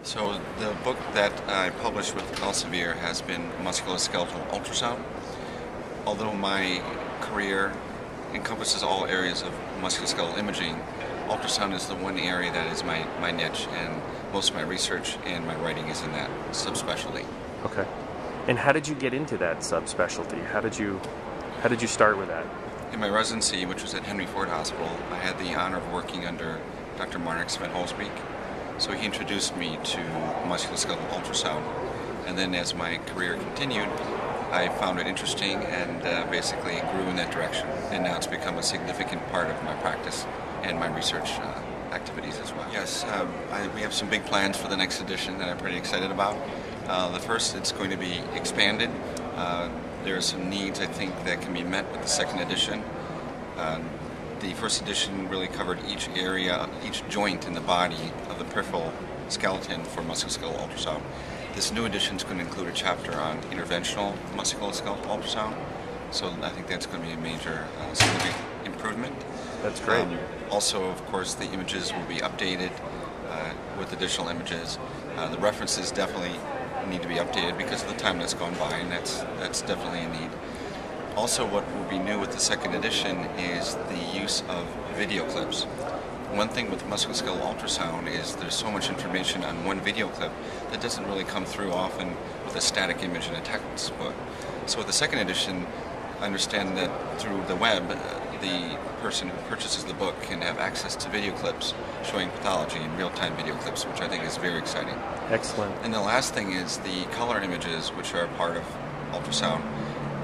So the book that I published with Elsevier has been Musculoskeletal Ultrasound. Although my career encompasses all areas of musculoskeletal imaging, ultrasound is the one area that is my niche, and most of my research and my writing is in that subspecialty. Okay. And how did you get into that subspecialty? How did you start with that? In my residency, which was at Henry Ford Hospital, I had the honor of working under Dr. Marnix van Holsbeek. So he introduced me to musculoskeletal ultrasound, and then as my career continued, I found it interesting and basically grew in that direction. And now it's become a significant part of my practice and my research activities as well. Yes, we have some big plans for the next edition that I'm pretty excited about. The first, it's going to be expanded. There are some needs, I think, that can be met with the second edition. The first edition really covered each area, each joint in the body of the peripheral skeleton for musculoskeletal ultrasound. This new edition is going to include a chapter on interventional musculoskeletal ultrasound, so I think that's going to be a major significant improvement. That's great. Also, of course, the images will be updated with additional images. The references definitely need to be updated because of the time that's gone by, and that's definitely a need. Also, what will be new with the second edition is the use of video clips. One thing with musculoskeletal ultrasound is there's so much information on one video clip that doesn't really come through often with a static image in a textbook. So with the second edition, I understand that through the web, the person who purchases the book can have access to video clips showing pathology in real-time video clips, which I think is very exciting. Excellent. And the last thing is the color images, which are a part of ultrasound.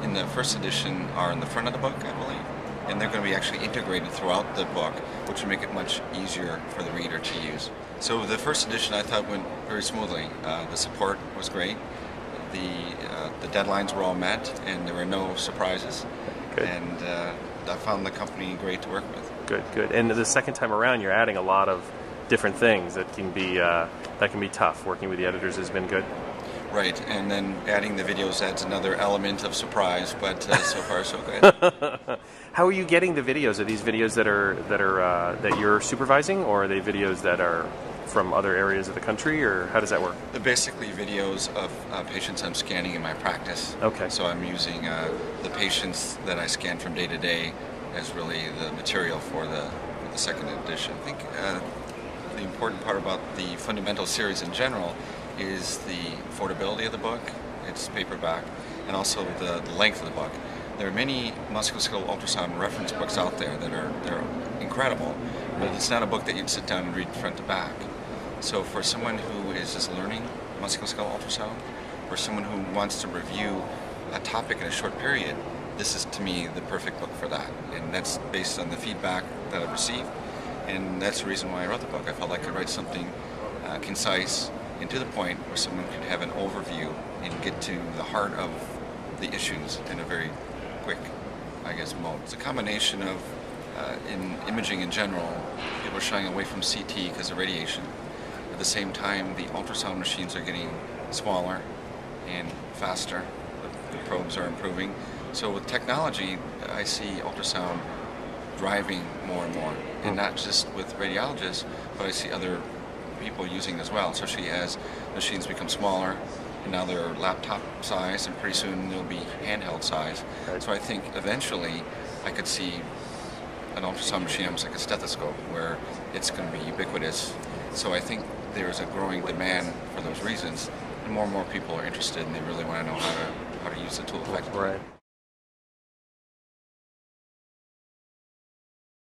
In the first edition are in the front of the book, I believe, and they're going to be actually integrated throughout the book, which will make it much easier for the reader to use. So the first edition I thought went very smoothly. The support was great. The deadlines were all met, and there were no surprises. Good. And I found the company great to work with. Good, good. And the second time around, you're adding a lot of different things that can be tough. Working with the editors has been good. Right, and then adding the videos adds another element of surprise, but so far so good. How are you getting the videos? Are these videos that you're supervising, or are they videos that are from other areas of the country, or how does that work? They're basically videos of patients I'm scanning in my practice. Okay. So I'm using the patients that I scan from day to day as really the material for the second edition. I think the important part about the fundamental series in general is the affordability of the book, its paperback, and also the length of the book. There are many musculoskeletal ultrasound reference books out there that they're incredible, but it's not a book that you'd sit down and read front to back. So for someone who is just learning musculoskeletal ultrasound, or someone who wants to review a topic in a short period, this is to me the perfect book for that. And that's based on the feedback that I've received, and that's the reason why I wrote the book. I felt like I could write something concise and to the point where someone could have an overview and get to the heart of the issues in a very quick, I guess, mode. It's a combination of, in imaging in general, people are shying away from CT because of radiation. At the same time, the ultrasound machines are getting smaller and faster. The probes are improving. So with technology, I see ultrasound driving more and more, and not just with radiologists, but I see other people using it as well, especially as machines become smaller, and now they're laptop size, and pretty soon they'll be handheld size. Right. So I think eventually I could see an ultrasound machine almost like a stethoscope, where it's going to be ubiquitous. So I think there's a growing demand for those reasons, and more people are interested, and they really want to know how to use the tool effectively. Right.